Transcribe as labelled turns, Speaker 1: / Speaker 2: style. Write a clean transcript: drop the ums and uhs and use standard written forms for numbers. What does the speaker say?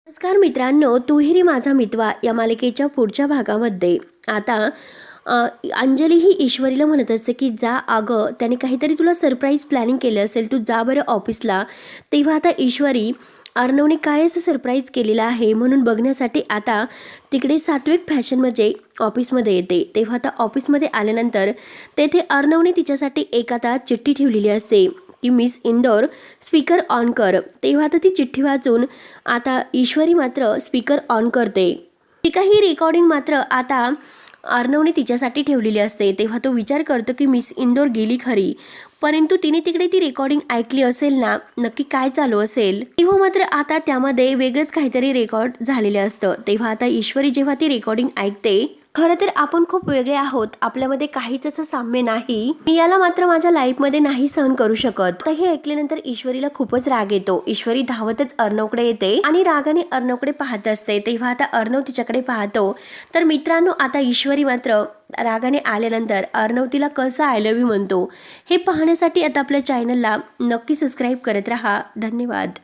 Speaker 1: नमस्कार मित्रांनो, तुहिरी माझा मितवा या मालिकेच्या पुढच्या भागामध्ये आता अंजली ही ईश्वरीला म्हणत असते की जा अगं, त्याने काहीतरी तुला सरप्राईज प्लॅनिंग केलं असेल, तू जा बरं ऑफिसला. तेव्हा आता ईश्वरी अर्णवने काय असं सरप्राईज केलेलं आहे म्हणून बघण्यासाठी आता तिकडे सात्विक फॅशनमध्ये ऑफिसमध्ये येते. तेव्हा आता ऑफिसमध्ये आल्यानंतर तेथे अर्णवने तिच्यासाठी एक आता चिठ्ठी ठेवलेली असते की मिस इंदौर स्पीकर ऑन कर. तेव्हा आता ती चिठ्ठी वाचून आता ईश्वरी मात्र स्पीकर ऑन करते. ती काही रेकॉर्डिंग मात्र आता अर्णवने तिच्यासाठी ठेवलेली असते. तेव्हा तो विचार करतो की मिस इंदौर गेली खरी, परंतु तिने तिकडे ती रेकॉर्डिंग ऐकली असेल ना, नक्की काय चालू असेल. तेव्हा मात्र आता त्यामध्ये वेगळंच काहीतरी रेकॉर्ड झालेलं असतं. तेव्हा आता ईश्वरी जेव्हा ती रेकॉर्डिंग ऐकते, खरं तर आपण खूप वेगळे आहोत, आपल्यामध्ये काहीच असं साम्य नाही, मी याला मात्र माझ्या लाईफमध्ये नाही सहन करू शकत. हे ऐकल्यानंतर ईश्वरीला खूपच राग येतो. ईश्वरी धावतच अर्णवकडे येते आणि रागाने अर्णवकडे पाहत असते. तेव्हा आता अर्णव तिच्याकडे पाहतो. तर मित्रांनो, आता ईश्वरी मात्र रागाने आल्यानंतर अर्णव तिला कसं आय लव्ह यू म्हणतो हे पाहण्यासाठी आता आपल्या चॅनलला नक्की सबस्क्राईब करत राहा. धन्यवाद.